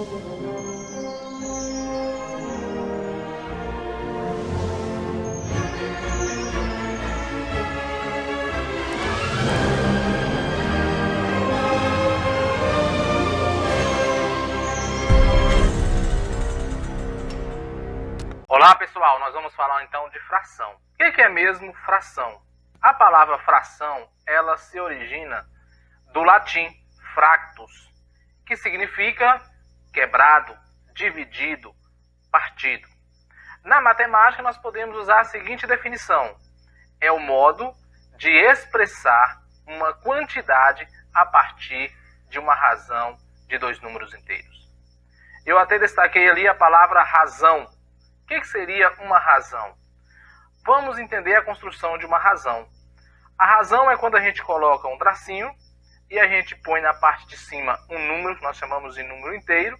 Olá pessoal, nós vamos falar então de fração. O que é mesmo fração? A palavra fração, ela se origina do latim fractus, que significa quebrado, dividido, partido. Na matemática nós podemos usar a seguinte definição: é o modo de expressar uma quantidade a partir de uma razão de dois números inteiros. Eu até destaquei ali a palavra razão. O que seria uma razão? Vamos entender a construção de uma razão. A razão é quando a gente coloca um tracinho e a gente põe na parte de cima um número, que nós chamamos de número inteiro,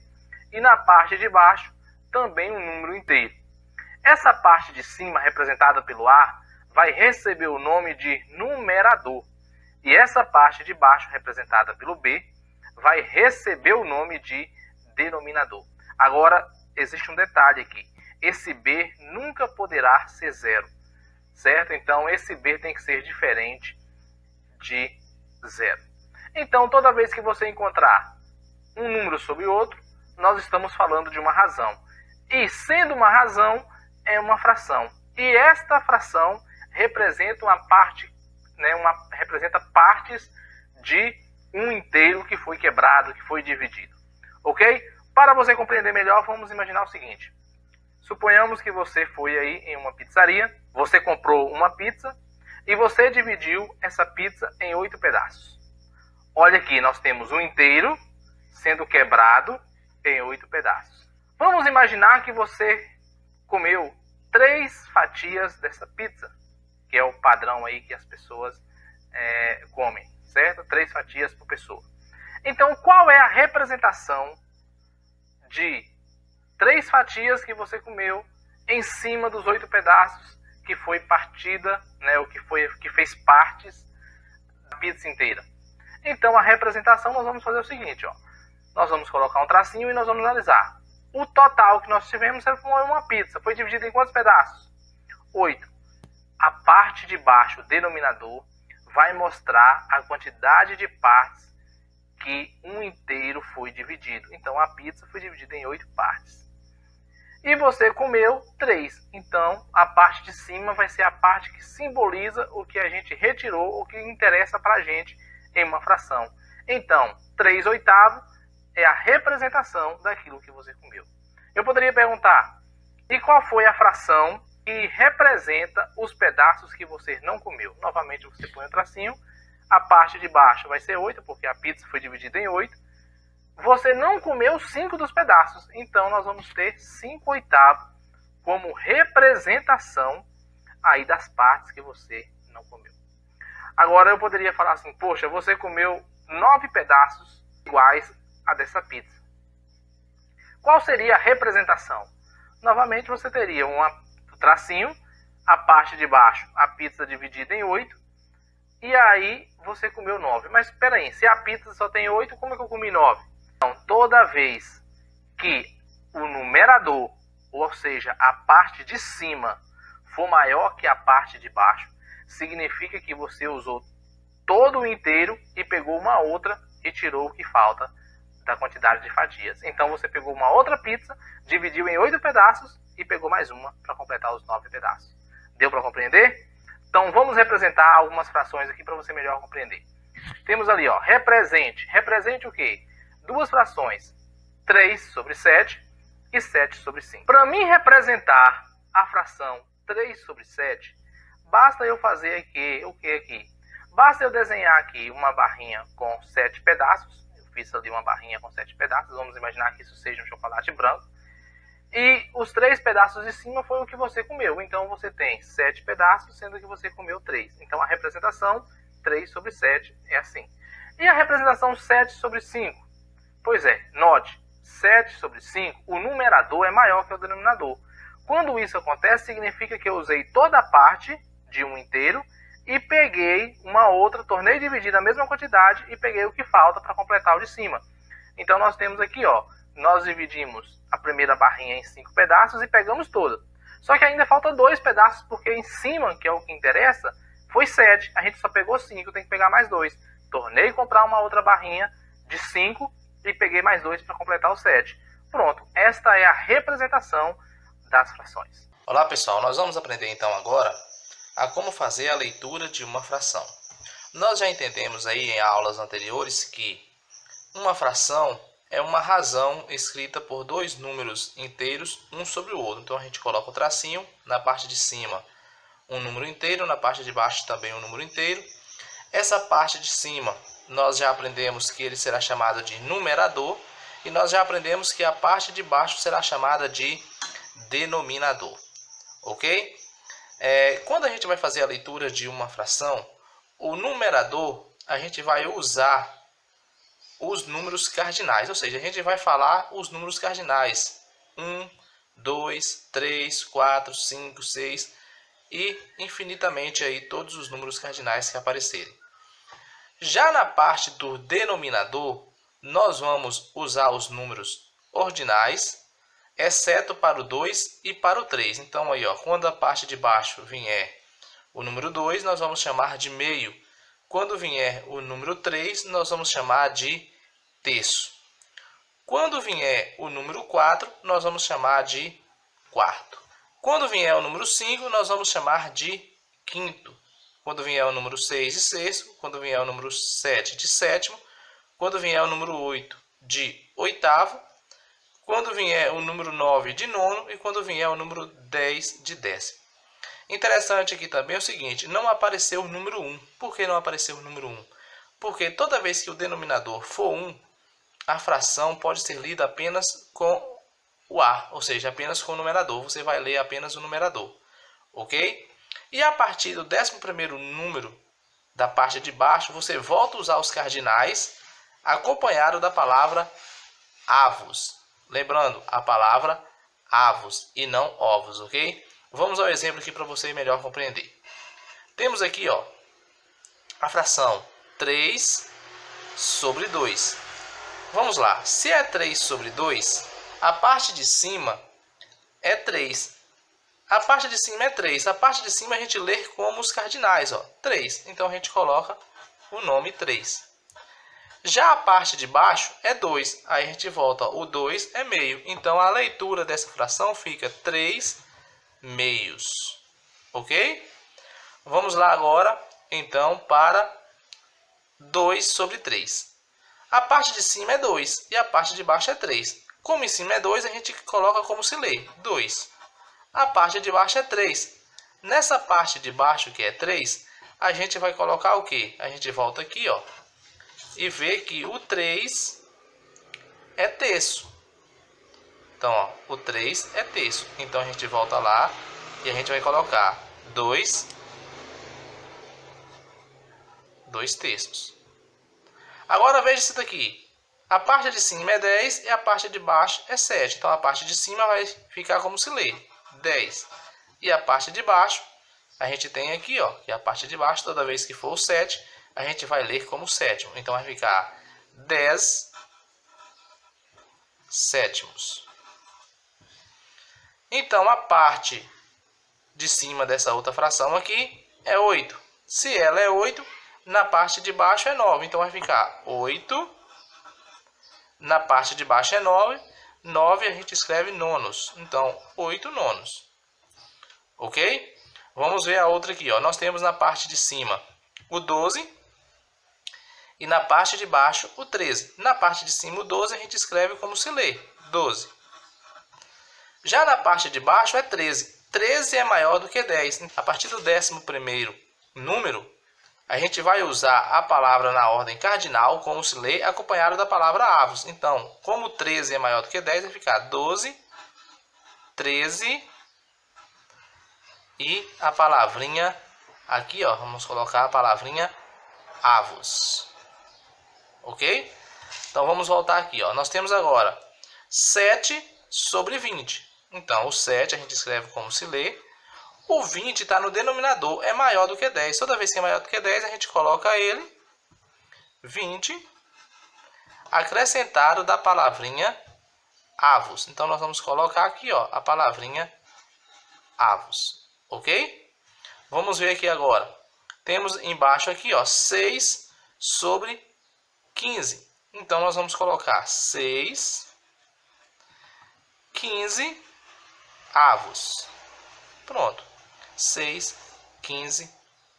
e na parte de baixo também um número inteiro. Essa parte de cima, representada pelo A, vai receber o nome de numerador. E essa parte de baixo, representada pelo B, vai receber o nome de denominador. Agora, existe um detalhe aqui. Esse B nunca poderá ser zero, certo? Então, esse B tem que ser diferente de zero. Então, toda vez que você encontrar um número sobre outro, nós estamos falando de uma razão. E, sendo uma razão, é uma fração. E esta fração representa uma parte, representa partes de um inteiro que foi quebrado, que foi dividido. Ok? Para você compreender melhor, vamos imaginar o seguinte. Suponhamos que você foi aí em uma pizzaria, você comprou uma pizza e você dividiu essa pizza em 8 pedaços. Olha aqui, nós temos um inteiro sendo quebrado em 8 pedaços. Vamos imaginar que você comeu 3 fatias dessa pizza, que é o padrão aí que as pessoas comem, certo? 3 fatias por pessoa. Então, qual é a representação de 3 fatias que você comeu em cima dos 8 pedaços que foi partida, o que fez partes da pizza inteira? Então, a representação nós vamos fazer o seguinte, ó. Nós vamos colocar um tracinho e nós vamos analisar. O total que nós tivemos foi uma pizza. Foi dividido em quantos pedaços? 8. A parte de baixo, o denominador, vai mostrar a quantidade de partes que um inteiro foi dividido. Então, a pizza foi dividida em 8 partes. E você comeu 3. Então, a parte de cima vai ser a parte que simboliza o que a gente retirou, o que interessa para a gente em uma fração. Então, 3/8 é a representação daquilo que você comeu. Eu poderia perguntar, e qual foi a fração que representa os pedaços que você não comeu? Novamente, você põe o tracinho. A parte de baixo vai ser 8, porque a pizza foi dividida em 8. Você não comeu 5 dos pedaços, então nós vamos ter 5/8 como representação aí das partes que você não comeu. Agora eu poderia falar assim, poxa, você comeu 9 pedaços iguais a dessa pizza. Qual seria a representação? Novamente você teria um tracinho, a parte de baixo, a pizza dividida em 8, e aí você comeu 9. Mas espera aí, se a pizza só tem 8, como é que eu comi 9? Então, toda vez que o numerador, ou seja, a parte de cima, for maior que a parte de baixo, significa que você usou todo o inteiro e pegou uma outra e tirou o que falta da quantidade de fatias. Então, você pegou uma outra pizza, dividiu em 8 pedaços e pegou mais uma para completar os 9 pedaços. Deu para compreender? Então, vamos representar algumas frações aqui para você melhor compreender. Temos ali, ó, represente. Represente o quê? 2 frações, 3/7 e 7/5. Para mim representar a fração 3/7, basta eu fazer aqui, o que aqui? Basta eu desenhar aqui uma barrinha com 7 pedaços. Eu fiz ali uma barrinha com 7 pedaços. Vamos imaginar que isso seja um chocolate branco. E os 3 pedaços de cima foi o que você comeu. Então você tem 7 pedaços, sendo que você comeu 3. Então a representação 3/7 é assim. E a representação 7/5? Pois é, note, 7/5, o numerador é maior que o denominador. Quando isso acontece, significa que eu usei toda a parte de um inteiro e peguei uma outra, tornei dividir a mesma quantidade e peguei o que falta para completar o de cima. Então nós temos aqui, ó, nós dividimos a primeira barrinha em 5 pedaços e pegamos toda. Só que ainda falta 2 pedaços, porque em cima, que é o que interessa, foi 7. A gente só pegou 5, tem que pegar mais 2. Tornei comprar uma outra barrinha de 5 e peguei mais 2 para completar os 7. Pronto, esta é a representação das frações. Olá pessoal, nós vamos aprender então agora a como fazer a leitura de uma fração. Nós já entendemos aí em aulas anteriores que uma fração é uma razão escrita por dois números inteiros um sobre o outro. Então a gente coloca o tracinho, na parte de cima um número inteiro, na parte de baixo também um número inteiro. Essa parte de cima nós já aprendemos que ele será chamado de numerador e nós já aprendemos que a parte de baixo será chamada de denominador. Ok? Quando a gente vai fazer a leitura de uma fração, o numerador a gente vai usar os números cardinais, ou seja, a gente vai falar os números cardinais 1, 2, 3, 4, 5, 6 e infinitamente aí todos os números cardinais que aparecerem. Já na parte do denominador, nós vamos usar os números ordinais, exceto para o 2 e para o 3. Então aí, ó, quando a parte de baixo vier o número 2, nós vamos chamar de meio. Quando vier o número 3, nós vamos chamar de terço. Quando vier o número 4, nós vamos chamar de quarto. Quando vier o número 5, nós vamos chamar de quinto. Quando vier o número 6, de sexto. Quando vier o número 7, de sétimo. Quando vier o número 8, de oitavo. Quando vier o número 9, de nono. E quando vier o número 10, de décimo. Interessante aqui também é o seguinte, não apareceu o número 1. Por que não apareceu o número 1? Porque toda vez que o denominador for 1, a fração pode ser lida apenas com o A, ou seja, apenas com o numerador. Você vai ler apenas o numerador, ok? E a partir do 11º número da parte de baixo, você volta a usar os cardinais, acompanhado da palavra avos. Lembrando, a palavra avos e não ovos, ok? Vamos ao exemplo aqui para você melhor compreender. Temos aqui, ó, a fração 3 sobre 2. Vamos lá. Se é 3 sobre 2, a parte de cima é 3. A parte de cima é 3. A parte de cima a gente lê como os cardinais, ó, 3. Então a gente coloca o nome 3. Já a parte de baixo é 2. Aí a gente volta, ó, o 2 é meio. Então a leitura dessa fração fica 3 meios, ok? Vamos lá agora, então, para 2 sobre 3. A parte de cima é 2 e a parte de baixo é 3. Como em cima é 2, a gente coloca como se lê, 2. A parte de baixo é 3. Nessa parte de baixo, que é 3, a gente vai colocar o quê? A gente volta aqui, ó, e vê que o 3 é terço. Então, ó, o 3 é terço. Então, a gente volta lá e a gente vai colocar 2 terços. Agora, veja isso daqui. A parte de cima é 10 e a parte de baixo é 7. Então, a parte de cima vai ficar como se lê, 10. E a parte de baixo, a gente tem aqui, ó, que a parte de baixo, toda vez que for o 7, a gente vai ler como sétimo. Então, vai ficar 10 sétimos. Então, a parte de cima dessa outra fração aqui é 8. Se ela é 8, na parte de baixo é 9. Então, vai ficar 8. Na parte de baixo é 9. 9 a gente escreve nonos. Então, 8 nonos. Ok? Vamos ver a outra aqui, ó. Nós temos na parte de cima o 12. E na parte de baixo o 13. Na parte de cima o 12 a gente escreve como se lê, 12. Já na parte de baixo é 13. 13 é maior do que 10. A partir do 11º número, a gente vai usar a palavra na ordem cardinal, como se lê, acompanhado da palavra avos. Então, como 13 é maior do que 10, vai ficar 12, 13 e a palavrinha aqui, ó, vamos colocar a palavrinha avos. Ok? Então, vamos voltar aqui, ó. Nós temos agora 7 sobre 20. Então, o 7 a gente escreve como se lê. O 20 está no denominador, é maior do que 10. Toda vez que é maior do que 10, a gente coloca ele, 20, acrescentado da palavrinha avos. Então, nós vamos colocar aqui, ó, a palavrinha avos, ok? Vamos ver aqui agora. Temos embaixo aqui, ó, 6 sobre 15. Então, nós vamos colocar 6, 15 avos. Pronto. 6, 15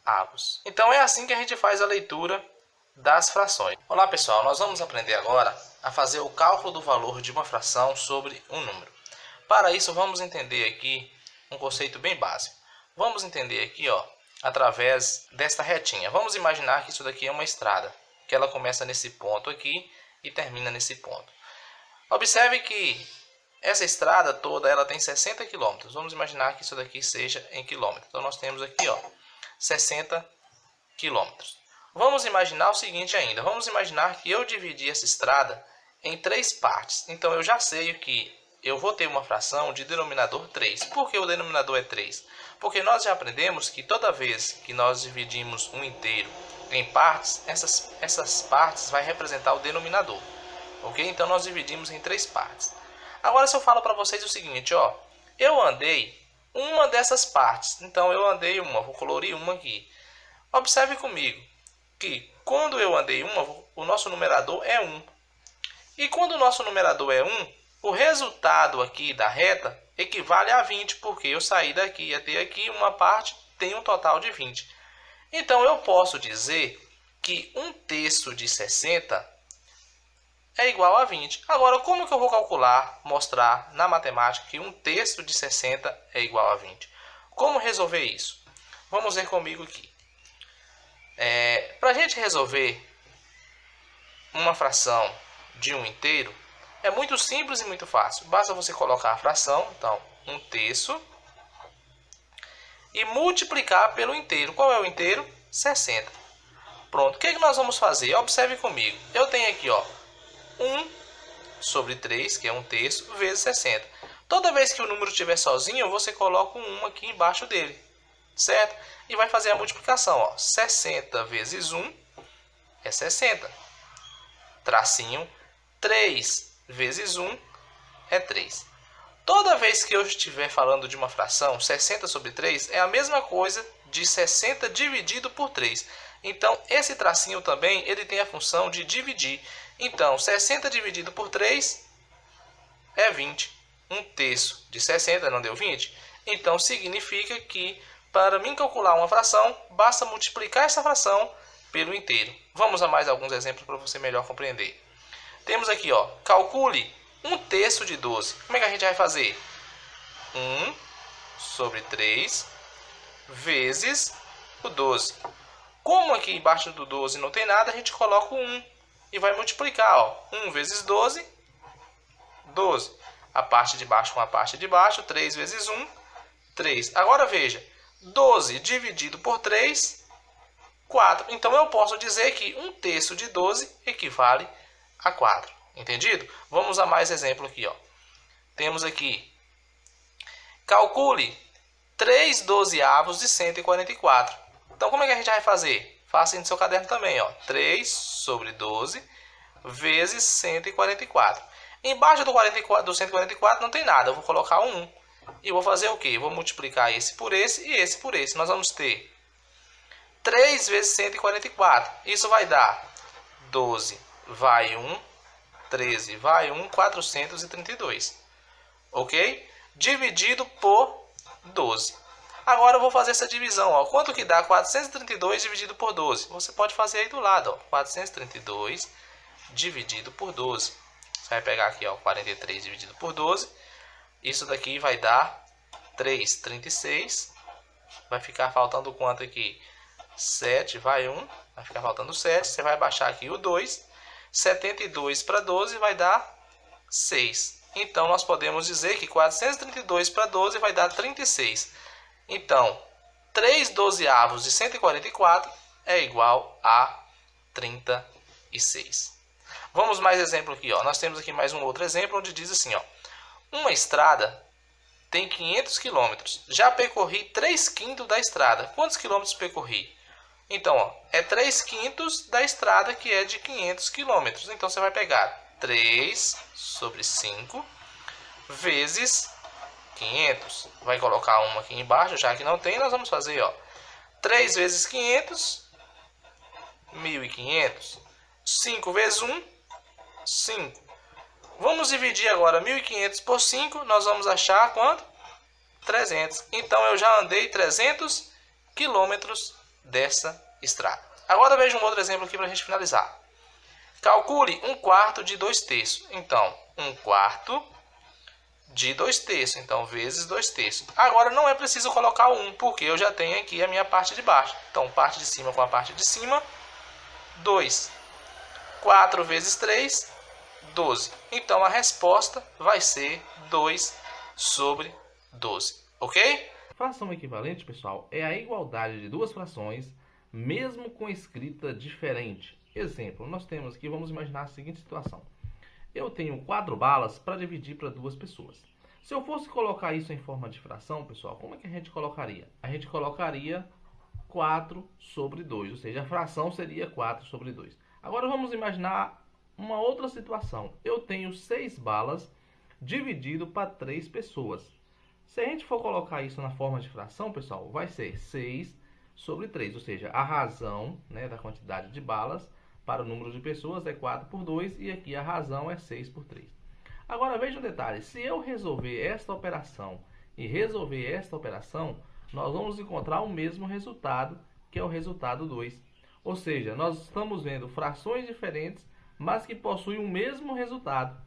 avos. Então, é assim que a gente faz a leitura das frações. Olá, pessoal. Nós vamos aprender agora a fazer o cálculo do valor de uma fração sobre um número. Para isso, vamos entender aqui um conceito bem básico. Vamos entender aqui, ó, através desta retinha. Vamos imaginar que isso daqui é uma estrada, que ela começa nesse ponto aqui e termina nesse ponto. Observe que essa estrada toda ela tem 60 km. Vamos imaginar que isso daqui seja em quilômetros. Então nós temos aqui, ó, 60 km. Vamos imaginar o seguinte ainda. Vamos imaginar que eu dividi essa estrada em 3 partes. Então eu já sei que eu vou ter uma fração de denominador 3. Por que o denominador é 3? Porque nós já aprendemos que toda vez que nós dividimos um inteiro em partes, essas partes vai representar o denominador. Ok? Então nós dividimos em 3 partes. Agora se eu falo para vocês o seguinte, ó, eu andei uma dessas partes. Então eu andei uma, vou colorir uma aqui. Observe comigo que quando eu andei uma, o nosso numerador é 1. E quando o nosso numerador é 1, o resultado aqui da reta equivale a 20, porque eu saí daqui até aqui, uma parte tem um total de 20. Então eu posso dizer que 1/3 de 60 é igual a 20. Agora, como que eu vou calcular, mostrar na matemática que 1/3 de 60 é igual a 20? Como resolver isso? Vamos ver comigo aqui. Para a gente resolver uma fração de um inteiro, é muito simples e muito fácil. Basta você colocar a fração, então 1/3, e multiplicar pelo inteiro. Qual é o inteiro? 60. Pronto. O que nós vamos fazer? Observe comigo. Eu tenho aqui, ó, 1 sobre 3, que é 1/3, vezes 60. Toda vez que o número estiver sozinho, você coloca um 1 aqui embaixo dele, certo? E vai fazer a multiplicação, ó. 60 vezes 1 é 60. Tracinho, 3 vezes 1 é 3. Toda vez que eu estiver falando de uma fração, 60 sobre 3 é a mesma coisa de 60 dividido por 3. Então, esse tracinho também ele tem a função de dividir. Então, 60 dividido por 3 é 20. 1/3 de 60 não deu 20? Então, significa que para mim calcular uma fração, basta multiplicar essa fração pelo inteiro. Vamos a mais alguns exemplos para você melhor compreender. Temos aqui, ó, calcule 1/3 de 12. Como é que a gente vai fazer? 1 sobre 3 vezes o 12. Como aqui embaixo do 12 não tem nada, a gente coloca o 1 e vai multiplicar, ó. 1 vezes 12, 12. A parte de baixo com a parte de baixo, 3 vezes 1, 3. Agora veja, 12 dividido por 3, 4. Então eu posso dizer que 1/3 de 12 equivale a 4. Entendido? Vamos a mais exemplo aqui, ó. Temos aqui, calcule 3 dozeavos de 144. Então como é que a gente vai fazer? Faça aí no seu caderno também, ó. 3 sobre 12 vezes 144. Embaixo do 144 não tem nada. Eu vou colocar um 1. E vou fazer o quê? Eu vou multiplicar esse por esse e esse por esse. Nós vamos ter 3 vezes 144. Isso vai dar 12 vai 1, 13 vai 1, 432. Ok? Dividido por 12. Agora eu vou fazer essa divisão, ó. Quanto que dá 432 dividido por 12? Você pode fazer aí do lado, ó. 432 dividido por 12. Você vai pegar aqui, ó, 43 dividido por 12. Isso daqui vai dar 336. Vai ficar faltando quanto aqui? 7 vai 1. Vai ficar faltando 7. Você vai baixar aqui o 2. 72 para 12 vai dar 6. Então nós podemos dizer que 432 para 12 vai dar 36. Então, 3 dozeavos de 144 é igual a 36. Vamos mais exemplo aqui, ó. Nós temos aqui mais um outro exemplo onde diz assim, ó. Uma estrada tem 500 km. Já percorri 3/5 da estrada. Quantos quilômetros percorri? Então, ó, é 3/5 da estrada que é de 500 km. Então, você vai pegar 3 sobre 5 vezes 500. Vai colocar uma aqui embaixo, já que não tem, nós vamos fazer, ó, 3 vezes 500, 1.500. 5 vezes 1, 5. Vamos dividir agora 1.500 por 5, nós vamos achar quanto? 300. Então eu já andei 300 quilômetros dessa estrada. Agora veja um outro exemplo aqui para a gente finalizar. Calcule 1/4 de 2/3. Então, 1/4 de 2/3. Então, vezes 2/3. Agora não é preciso colocar o 1, porque eu já tenho aqui a minha parte de baixo. Então, parte de cima com a parte de cima, 2. 4 vezes 3, 12. Então, a resposta vai ser 2/12. Ok? Fração equivalente, pessoal, é a igualdade de duas frações, mesmo com escrita diferente. Exemplo, nós temos aqui, vamos imaginar a seguinte situação. Eu tenho 4 balas para dividir para 2 pessoas. Se eu fosse colocar isso em forma de fração, pessoal, como é que a gente colocaria? A gente colocaria 4/2, ou seja, a fração seria 4/2. Agora vamos imaginar uma outra situação. Eu tenho 6 balas dividido para 3 pessoas. Se a gente for colocar isso na forma de fração, pessoal, vai ser 6/3, ou seja, a razão, né, da quantidade de balas para o número de pessoas é 4/2 e aqui a razão é 6/3. Agora veja um detalhe, se eu resolver esta operação e resolver esta operação, nós vamos encontrar o mesmo resultado, que é o resultado 2. Ou seja, nós estamos vendo frações diferentes, mas que possuem o mesmo resultado.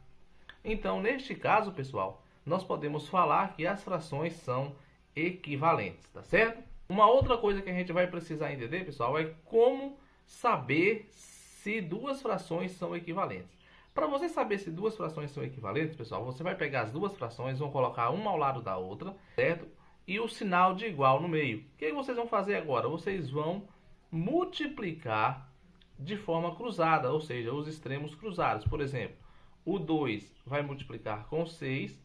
Então, neste caso, pessoal, nós podemos falar que as frações são equivalentes, tá certo? Uma outra coisa que a gente vai precisar entender, pessoal, é como saber se duas frações são equivalentes. Para você saber se duas frações são equivalentes, pessoal, você vai pegar as duas frações, vão colocar uma ao lado da outra, certo? E o sinal de igual no meio. O que vocês vão fazer agora? Vocês vão multiplicar de forma cruzada, ou seja, os extremos cruzados. Por exemplo, o 2 vai multiplicar com o 6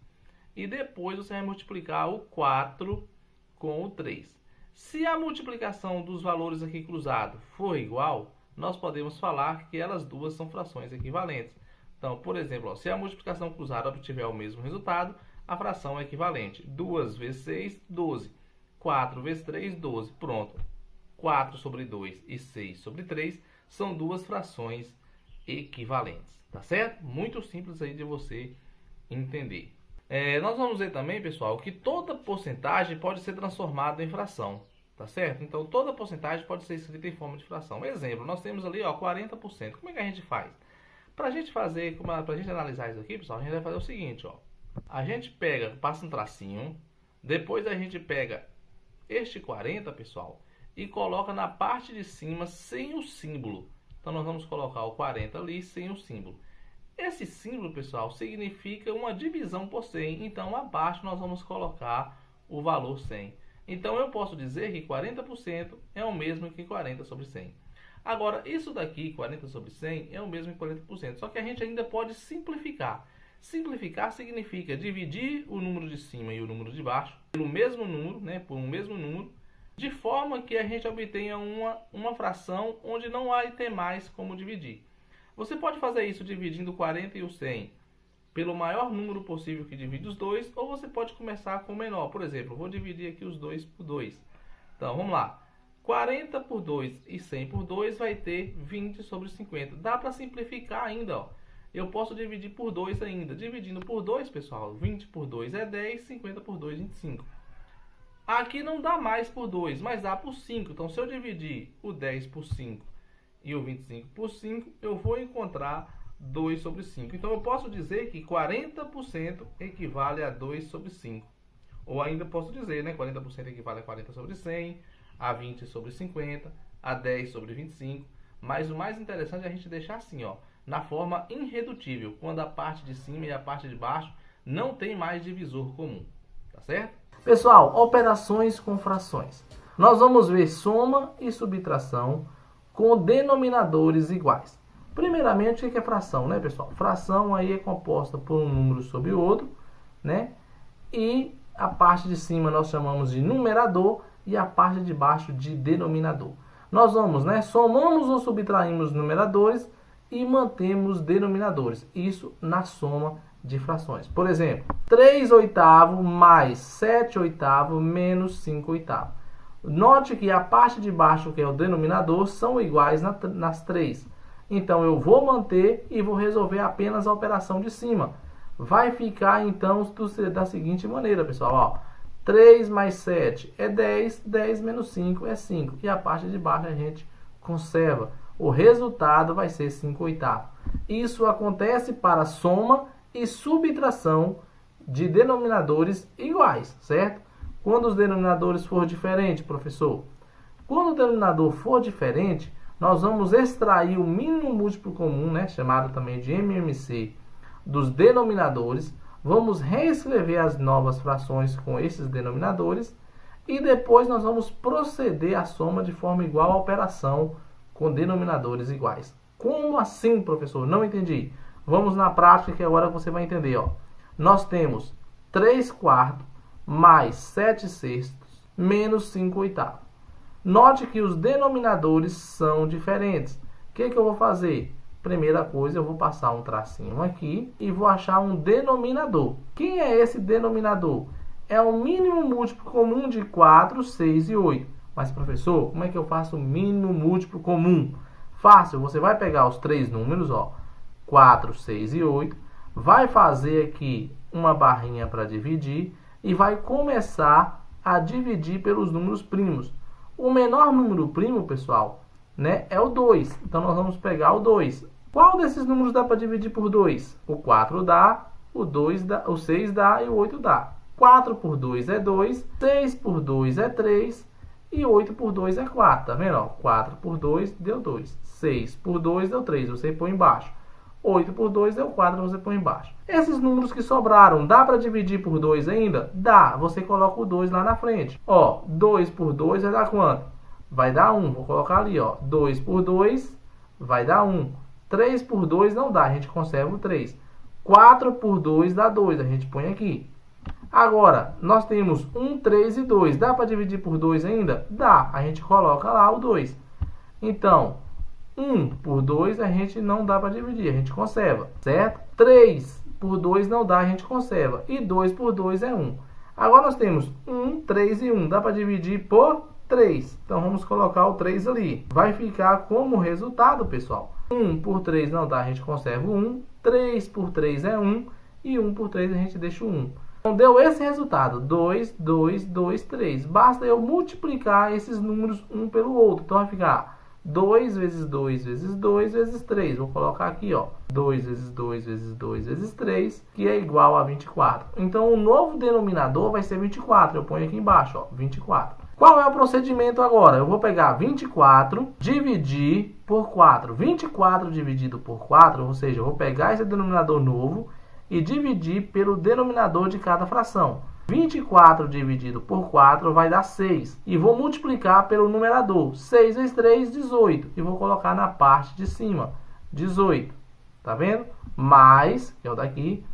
e depois você vai multiplicar o 4 com o 3. Se a multiplicação dos valores aqui cruzados for igual, nós podemos falar que elas duas são frações equivalentes. Então, por exemplo, se a multiplicação cruzada obtiver o mesmo resultado, a fração é equivalente. 2 vezes 6, 12. 4 vezes 3, 12. Pronto. 4/2 e 6/3 são duas frações equivalentes. Tá certo? Muito simples aí de você entender. Nós vamos ver também, pessoal, que toda porcentagem pode ser transformada em fração. Tá certo? Então, toda porcentagem pode ser escrita em forma de fração. Exemplo, nós temos ali, ó, 40%. Como é que a gente faz? Para a gente fazer, para a gente analisar isso aqui, pessoal, a gente vai fazer o seguinte, ó. A gente pega, passa um tracinho, depois a gente pega este 40, pessoal, e coloca na parte de cima sem o símbolo. Então, nós vamos colocar o 40 ali sem o símbolo. Esse símbolo, pessoal, significa uma divisão por 100. Então, abaixo nós vamos colocar o valor 100. Então, eu posso dizer que 40% é o mesmo que 40/100. Agora, isso daqui, 40/100, é o mesmo que 40%. Só que a gente ainda pode simplificar. Simplificar significa dividir o número de cima e o número de baixo pelo mesmo número, né, por um mesmo número, de forma que a gente obtenha uma fração onde não vai ter mais como dividir. Você pode fazer isso dividindo o 40 e o 100 pelo maior número possível que divide os dois, ou você pode começar com o menor. Por exemplo, eu vou dividir aqui os 2 por 2. Então, vamos lá. 40 por 2 e 100 por 2 vai ter 20/50. Dá para simplificar ainda, ó. Eu posso dividir por 2 ainda. Dividindo por 2, pessoal, 20 por 2 é 10, 50 por 2, 25. Aqui não dá mais por 2, mas dá por 5. Então, se eu dividir o 10 por 5 e o 25 por 5, eu vou encontrar 2/5. Então, eu posso dizer que 40% equivale a 2/5. Ou ainda posso dizer, né, 40% equivale a 40/100, a 20/50, a 10/25. Mas o mais interessante é a gente deixar assim, ó, na forma irredutível, quando a parte de cima e a parte de baixo não tem mais divisor comum. Tá certo? Pessoal, operações com frações. Nós vamos ver soma e subtração com denominadores iguais. Primeiramente, o que é fração, né, pessoal? Fração aí é composta por um número sobre o outro, né? E a parte de cima nós chamamos de numerador e a parte de baixo de denominador. Nós vamos, né, somamos ou subtraímos numeradores e mantemos denominadores. Isso na soma de frações. Por exemplo, 3 oitavos mais 7 oitavos menos 5 oitavos. Note que a parte de baixo, que é o denominador, são iguais nas três. Então, eu vou manter e vou resolver apenas a operação de cima. Vai ficar, então, da seguinte maneira, pessoal. Ó, 3 mais 7 é 10, 10 menos 5 é 5. E a parte de baixo a gente conserva. O resultado vai ser 5 oitavos. Isso acontece para soma e subtração de denominadores iguais, certo? Quando os denominadores for diferentes, professor? Quando o denominador for diferente, nós vamos extrair o mínimo múltiplo comum, né, chamado também de MMC, dos denominadores. Vamos reescrever as novas frações com esses denominadores e depois nós vamos proceder à soma de forma igual à operação com denominadores iguais. Como assim, professor? Não entendi. Vamos na prática que agora você vai entender. Ó. Nós temos 3 quartos mais 7 sextos menos 5 oitavos. Note que os denominadores são diferentes. O que eu vou fazer? Primeira coisa, eu vou passar um tracinho aqui e vou achar um denominador. Quem é esse denominador? É o mínimo múltiplo comum de 4, 6 e 8. Mas, professor, como é que eu faço o mínimo múltiplo comum? Fácil, você vai pegar os três números, ó, 4, 6 e 8, vai fazer aqui uma barrinha para dividir e vai começar a dividir pelos números primos. O menor número primo, pessoal, né, é o 2. Então, nós vamos pegar o 2. Qual desses números dá para dividir por 2? O 4 dá, o 2 dá, o 6 dá e o 8 dá. 4 por 2 é 2, 6 por 2 é 3 e 8 por 2 é 4. Tá vendo? Ó, 4 por 2 deu 2. 6 por 2 deu 3, você põe embaixo. 8 por 2 deu 4, você põe embaixo. Esses números que sobraram, dá para dividir por 2 ainda? Dá, você coloca o 2 lá na frente. Ó, 2 por 2 vai dar quanto? Vai dar 1, vou colocar ali, ó. 2 por 2 vai dar 1. 3 por 2 não dá, a gente conserva o 3. 4 por 2 dá 2, a gente põe aqui. Agora, nós temos 1, 3 e 2. Dá para dividir por 2 ainda? Dá, a gente coloca lá o 2. Então, 1 por 2 a gente não dá para dividir, a gente conserva, certo? 3 por 2 não dá, a gente conserva. E 2 por 2 é 1. Agora nós temos 1, 3 e 1. Dá para dividir por 3. Então vamos colocar o 3 ali. Vai ficar como resultado, pessoal. 1 por 3 não dá, a gente conserva o 1. 3 por 3 é 1. E 1 por 3 a gente deixa o 1. Então deu esse resultado. 2, 2, 2, 3. Basta eu multiplicar esses números um pelo outro. Então vai ficar 2 vezes 2 vezes 2 vezes 3. Vou colocar aqui, ó. 2 vezes 2 vezes 2 vezes 3, que é igual a 24. Então o novo denominador vai ser 24. Eu ponho aqui embaixo, ó, 24. Qual é o procedimento agora? Eu vou pegar 24, dividir por 4. 24 dividido por 4, ou seja, eu vou pegar esse denominador novo e dividir pelo denominador de cada fração. 24 dividido por 4 vai dar 6. E vou multiplicar pelo numerador. 6 vezes 3, 18. E vou colocar na parte de cima, 18. Tá vendo? Mais, que é o daqui,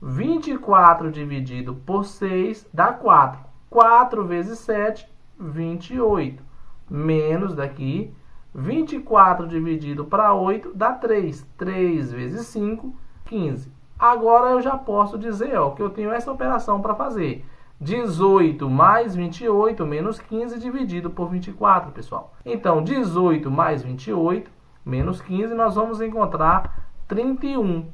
24 dividido por 6 dá 4. 4 vezes 7, 28. Menos daqui, 24 dividido para 8 dá 3. 3 vezes 5, 15. Agora eu já posso dizer, ó, que eu tenho essa operação para fazer. 18 mais 28 menos 15 dividido por 24, pessoal. Então, 18 mais 28 menos 15, nós vamos encontrar 31.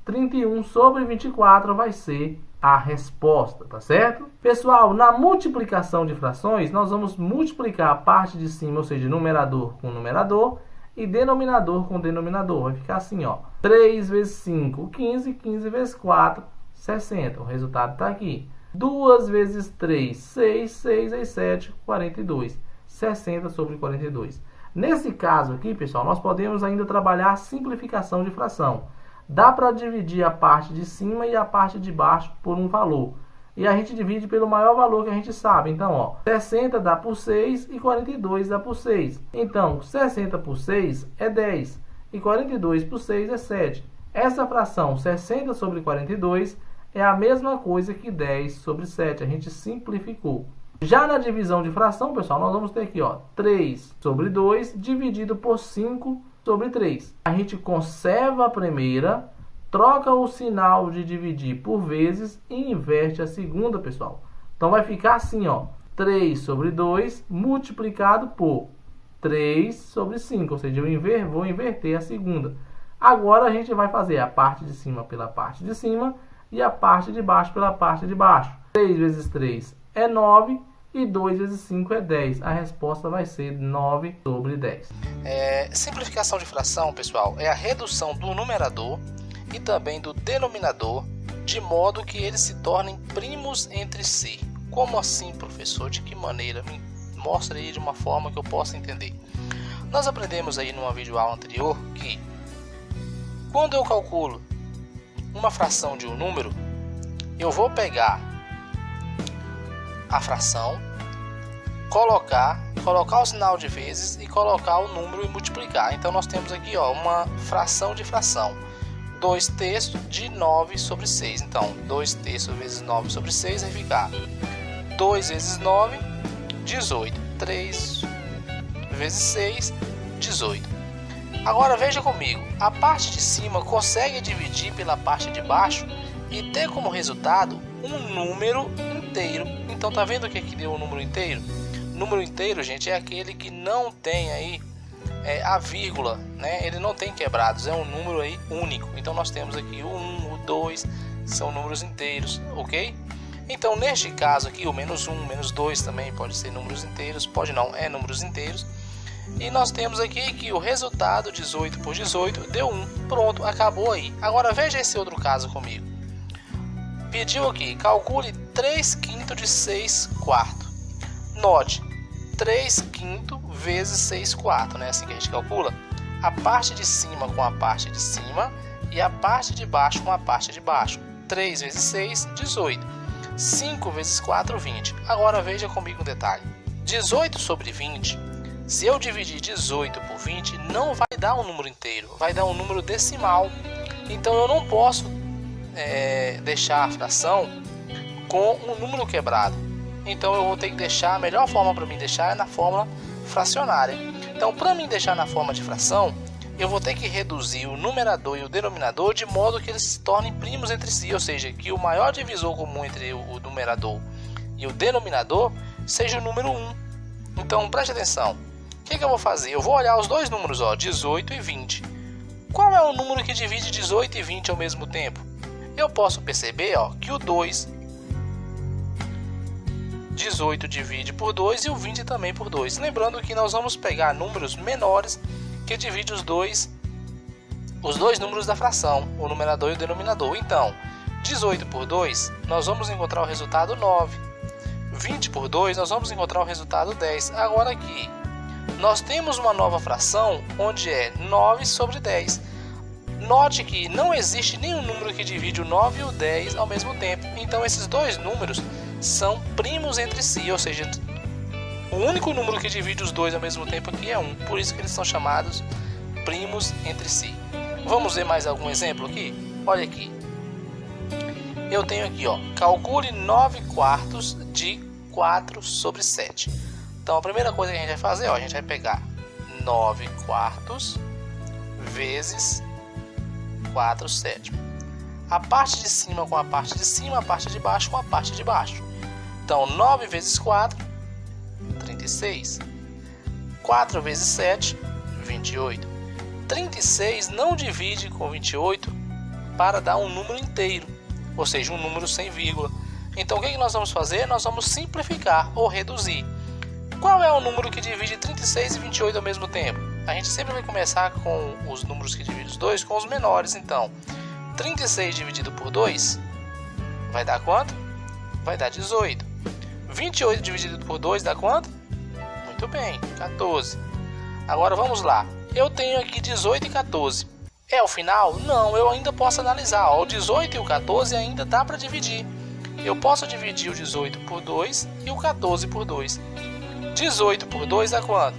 31 sobre 24 vai ser a resposta, tá certo? Pessoal, na multiplicação de frações, nós vamos multiplicar a parte de cima, ou seja, numerador com numerador, e denominador com denominador. Vai ficar assim, ó. 3 vezes 5, 15. 15 vezes 4, 60. O resultado está aqui. 2 vezes 3, 6. 6 vezes 7, 42. 60 sobre 42. Nesse caso aqui, pessoal, nós podemos ainda trabalhar a simplificação de fração. Dá para dividir a parte de cima e a parte de baixo por um valor. E a gente divide pelo maior valor que a gente sabe. Então, ó, 60 dá por 6 e 42 dá por 6. Então, 60 por 6 é 10 e 42 por 6 é 7. Essa fração 60 sobre 42 é a mesma coisa que 10 sobre 7. A gente simplificou. Já na divisão de fração, pessoal, nós vamos ter aqui, ó, 3 sobre 2 dividido por 5 sobre 3. A gente conserva a primeira, troca o sinal de dividir por vezes e inverte a segunda, pessoal. Então vai ficar assim, ó, 3 sobre 2 multiplicado por 3 sobre 5, ou seja, eu vou inverter a segunda. Agora a gente vai fazer a parte de cima pela parte de cima e a parte de baixo pela parte de baixo. 3 vezes 3 é 9 e 2 vezes 5 é 10. A resposta vai ser 9 sobre 10. Simplificação de fração, pessoal, é a redução do numerador e também do denominador, de modo que eles se tornem primos entre si. Como assim, professor? De que maneira? Me mostra aí de uma forma que eu possa entender. Nós aprendemos aí numa videoaula anterior que quando eu calculo uma fração de um número, eu vou pegar a fração, colocar o sinal de vezes e colocar o número e multiplicar. Então nós temos aqui, ó, uma fração de fração. 2 terços de 9 sobre 6. Então 2 terços vezes 9 sobre 6 vai ficar 2 vezes 9, 18. 3 vezes 6, 18. Agora veja comigo, a parte de cima consegue dividir pela parte de baixo e ter como resultado um número inteiro. Então tá vendo que aqui deu um número inteiro? Número inteiro, gente, é aquele que não tem aí a vírgula, né? Ele não tem quebrados, é um número aí único. Então nós temos aqui o 1, o 2, são números inteiros, ok? Então neste caso aqui, o menos 1, menos 2 também pode ser números inteiros, pode não, é números inteiros. E nós temos aqui que o resultado 18 por 18 deu 1. Pronto, acabou aí. Agora veja esse outro caso comigo. Pediu aqui, calcule 3/5 de 6/4. Note, 3/5 vezes 6/4, né? Assim que a gente calcula. A parte de cima com a parte de cima e a parte de baixo com a parte de baixo. 3 vezes 6, 18. 5 vezes 4, 20. Agora veja comigo um detalhe. 18 sobre 20, se eu dividir 18 por 20, não vai dar um número inteiro, vai dar um número decimal. Então eu não posso deixar a fração com um número quebrado. Então eu vou ter que deixar, a melhor forma para mim deixar é na fórmula fracionária. Então para mim deixar na forma de fração, eu vou ter que reduzir o numerador e o denominador de modo que eles se tornem primos entre si, ou seja, que o maior divisor comum entre o numerador e o denominador seja o número 1. Então preste atenção, o que eu vou fazer? Eu vou olhar os dois números, ó, 18 e 20. Qual é o número que divide 18 e 20 ao mesmo tempo? Eu posso perceber, ó, que o 2, 18 divide por 2 e o 20 também por 2. Lembrando que nós vamos pegar números menores que dividem os dois números da fração, o numerador e o denominador. Então, 18 por 2, nós vamos encontrar o resultado 9. 20 por 2, nós vamos encontrar o resultado 10. Agora aqui, nós temos uma nova fração onde é 9 sobre 10. Note que não existe nenhum número que divide o 9 e o 10 ao mesmo tempo. Então esses dois números são primos entre si, ou seja, o único número que divide os dois ao mesmo tempo aqui é 1. Por isso que eles são chamados primos entre si. Vamos ver mais algum exemplo aqui? Olha aqui. Eu tenho aqui, ó, calcule 9/4 de 4 sobre 7. Então a primeira coisa que a gente vai fazer, ó, a gente vai pegar 9/4 vezes 4/7. A parte de cima com a parte de cima, a parte de baixo com a parte de baixo. Então 9 vezes 4, 36. 4 vezes 7, 28. 36 não divide com 28 para dar um número inteiro, ou seja, um número sem vírgula. Então o que nós vamos fazer? Nós vamos simplificar ou reduzir. Qual é o número que divide 36 e 28 ao mesmo tempo? A gente sempre vai começar com os números que dividem os dois com os menores. Então 36 dividido por 2 vai dar quanto? Vai dar 18. 28 dividido por 2 dá quanto? Muito bem, 14. Agora vamos lá. Eu tenho aqui 18 e 14. É o final? Não, eu ainda posso analisar. Ó, o 18 e o 14 ainda dá para dividir. Eu posso dividir o 18 por 2 e o 14 por 2. 18 por 2 dá quanto?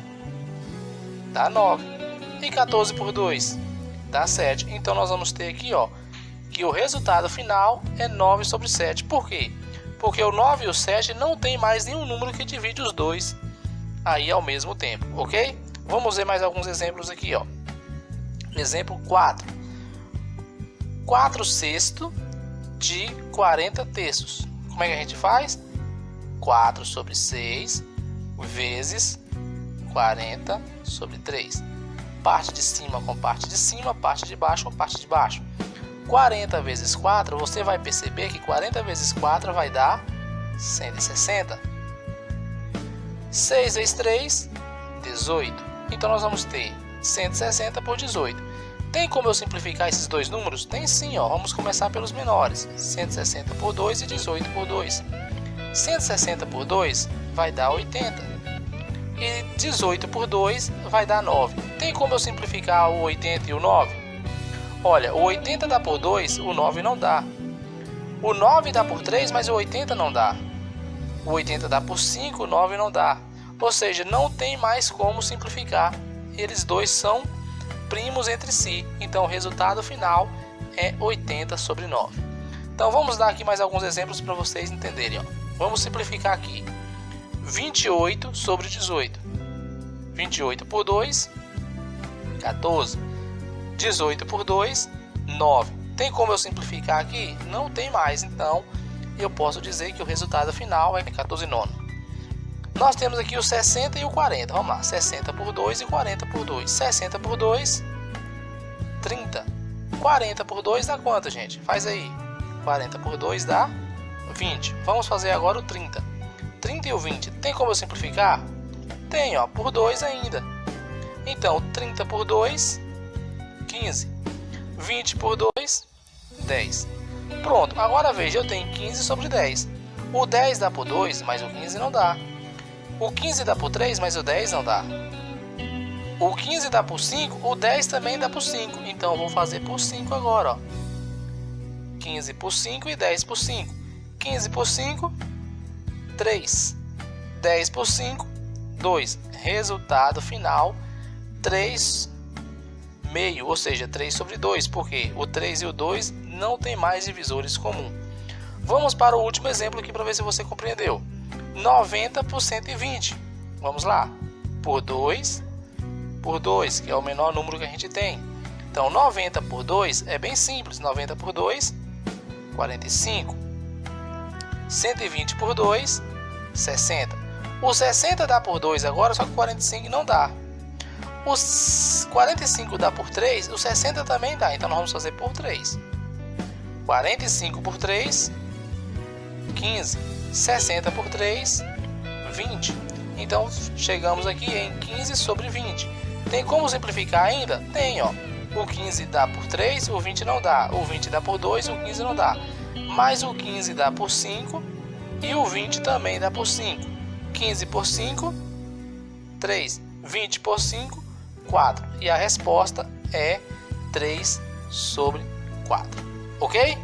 Dá 9. E 14 por 2? Dá 7. Então nós vamos ter aqui, ó, que o resultado final é 9 sobre 7. Por quê? Porque o 9 e o 7 não tem mais nenhum número que divide os dois aí ao mesmo tempo, ok? Vamos ver mais alguns exemplos aqui, ó. Exemplo 4. 4/6 de 40/3. Como é que a gente faz? 4/6 vezes 40/3. Parte de cima com parte de cima, parte de baixo com parte de baixo. 40 vezes 4, você vai perceber que 40 vezes 4 vai dar 160. 6 vezes 3, 18. Então nós vamos ter 160 por 18. Tem como eu simplificar esses dois números? Tem sim, ó. Vamos começar pelos menores. 160 por 2 e 18 por 2. 160 por 2 vai dar 80. E 18 por 2 vai dar 9. Tem como eu simplificar o 80 e o 9? Olha, o 80 dá por 2, o 9 não dá. O 9 dá por 3, mas o 80 não dá. O 80 dá por 5, o 9 não dá. Ou seja, não tem mais como simplificar. Eles dois são primos entre si. Então o resultado final é 80/9. Então vamos dar aqui mais alguns exemplos para vocês entenderem. Ó. Vamos simplificar aqui. 28/18. 28 por 2, 14. 18 por 2, 9. Tem como eu simplificar aqui? Não tem mais. Então eu posso dizer que o resultado final é 14/9. Nós temos aqui o 60 e o 40. Vamos lá. 60 por 2 e 40 por 2. 60 por 2, 30. 40 por 2 dá quanto, gente? Faz aí. 40 por 2 dá 20. Vamos fazer agora o 30. 30 e o 20. Tem como eu simplificar? Tem, ó. Por 2 ainda. Então, 30 por 2, 15. 20 por 2, 10. Pronto. Agora veja, eu tenho 15/10. O 10 dá por 2, mas o 15 não dá. O 15 dá por 3, mas o 10 não dá. O 15 dá por 5, o 10 também dá por 5. Então eu vou fazer por 5 agora, ó. 15 por 5 e 10 por 5. 15 por 5, 3. 10 por 5, 2. Resultado final, 3 meio, ou seja, 3/2, porque o 3 e o 2 não tem mais divisores comuns. Vamos para o último exemplo aqui para ver se você compreendeu. 90 por 120. Vamos lá. Por 2, que é o menor número que a gente tem. Então, 90 por 2 é bem simples. 90 por 2, 45. 120 por 2, 60. O 60 dá por 2 agora, só que o 45 não dá. Os 45 dá por 3, o 60 também dá. Então, nós vamos fazer por 3. 45 por 3, 15. 60 por 3, 20. Então, chegamos aqui em 15/20. Tem como simplificar ainda? Tem, ó. O 15 dá por 3, o 20 não dá. O 20 dá por 2, o 15 não dá. Mas o 15 dá por 5 e o 20 também dá por 5. 15 por 5, 3. 20 por 5, 4. E a resposta é 3/4. Ok?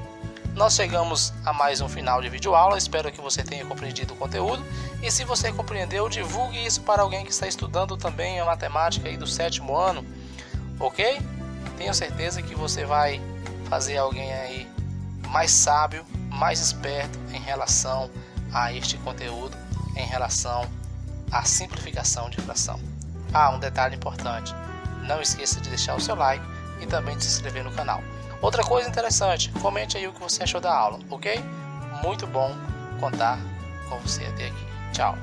Nós chegamos a mais um final de videoaula. Espero que você tenha compreendido o conteúdo. E se você compreendeu, divulgue isso para alguém que está estudando também a matemática aí do 7º ano. Ok? Tenho certeza que você vai fazer alguém aí mais sábio, mais esperto em relação a este conteúdo, em relação à simplificação de fração. Um detalhe importante. Não esqueça de deixar o seu like e também de se inscrever no canal. Outra coisa interessante, comente aí o que você achou da aula, ok? Muito bom contar com você até aqui. Tchau!